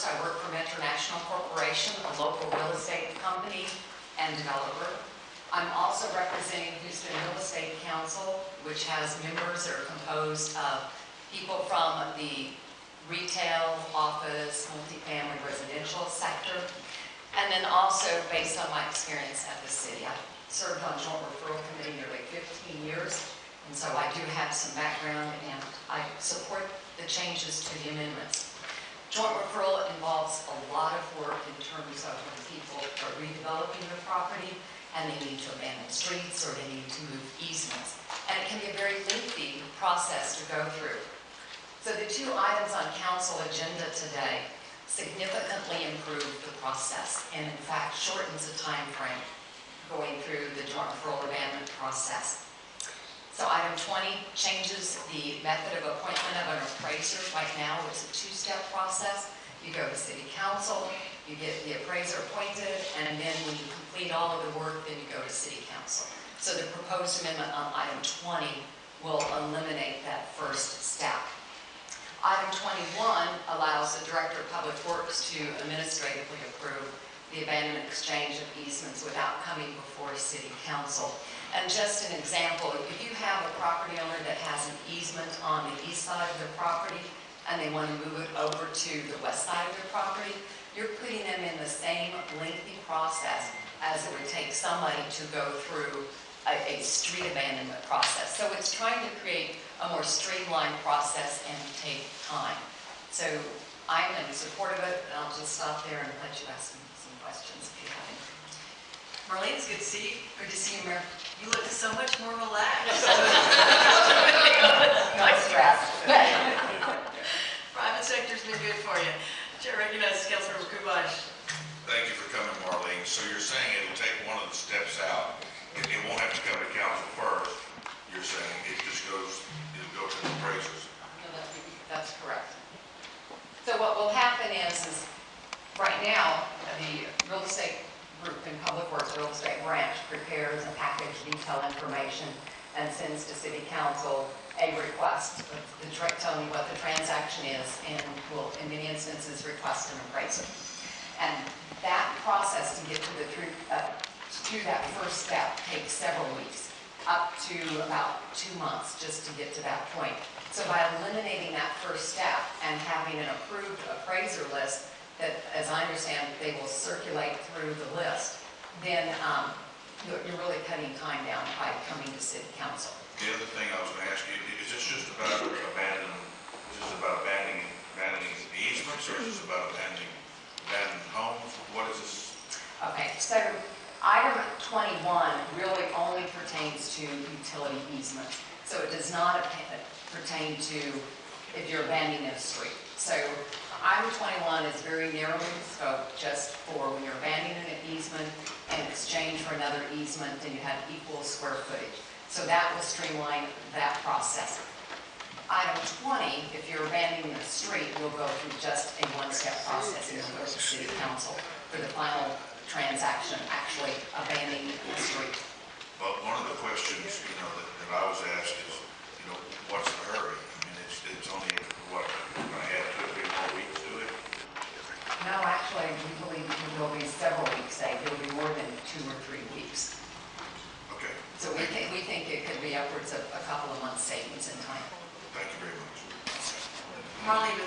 First, I work for International Corporation, a local real estate company and developer. I'm also representing Houston Real Estate Council, which has members that are composed of people from the retail, office, multifamily, residential sector, and then also based on my experience at the city. I've served on Joint Referral Committee nearly 15 years, and so I do have some background, and I support the changes to the amendments. Joint referral involves a lot of work in terms of when people are redeveloping their property and they need to abandon streets or they need to move easements. And it can be a very lengthy process to go through. So the two items on council agenda today significantly improve the process and in fact shortens the time frame going through the joint referral abandonment process. So item 20 changes the method of appointment of an appraiser. Right now it's a two-step process. You go to city council, you get the appraiser appointed, and then when you complete all of the work, then you go to city council. So the proposed amendment on item 20 will eliminate that first step. Item 21 allows the Director of Public Works to administratively approve the abandonment exchange of easements without coming before city council. And just an example, if you have a property owner that has an easement on the east side of their property and they want to move it over to the west side of their property, you're putting them in the same lengthy process as it would take somebody to go through a street abandonment process. So it's trying to create a more streamlined process and take time. So I'm in support of it, and I'll just stop there and let you ask me some questions if you have any. Marlene, it's good to see you. Good to see you, Mayor. You look so much more relaxed. Not stressed. Private sector's been good for you. Chair recognizes Councilmember Kubash. Thank you for coming, Marlene. So you're saying it'll take one of the steps out. It won't have to come to council first. You're saying it just goes, it'll go to the appraisers. No, that's correct. So what will happen is right now, the real estate group in Public Works Real Estate Branch prepares a package detail information and sends to City Council a request telling you what the transaction is and will, in many instances, request an appraisal. And that process to get to that first step takes several weeks, up to about 2 months just to get to that point. So by eliminating that first step and having an approved appraiser list that, as I understand, they will circulate through the list, then you're really cutting time down by coming to City Council. The other thing I was going to ask you, is this just about abandoning easements, or is this about abandoning homes? What is this? Okay, so item 21 really only pertains to utility easements. So it does not pertain to if you're abandoning a street. So item 21 is very narrowly scoped just for when you're abandoning an easement in exchange for another easement and you have equal square footage. So that will streamline that process. Item 20, if you're abandoning a street, you'll go through just a one-step process and you'll go to City Council for the final transaction, actually abandoning the street. Well, one of the questions, that I was asked is, what's the hurry? I mean, it's only, what, we're going to add 2 or 3 more weeks to it? No, actually, we believe it will be several weeks. It will be more than 2 or 3 weeks. Okay. So we think it could be upwards of a couple of months savings in time. Thank you very much. Marlene,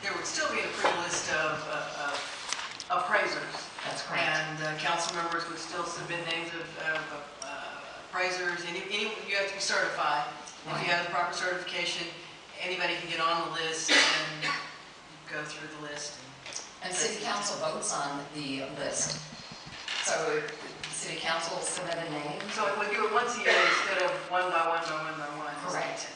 there would still be an approved list of appraisers. That's correct. And council members would still submit names of appraisers. You have to be certified. Right. If you have the proper certification, anybody can get on the list and go through the list. And City Council votes on the list. So City Council will submit a name. So it would do it once a year instead of one by one by one by one. Correct.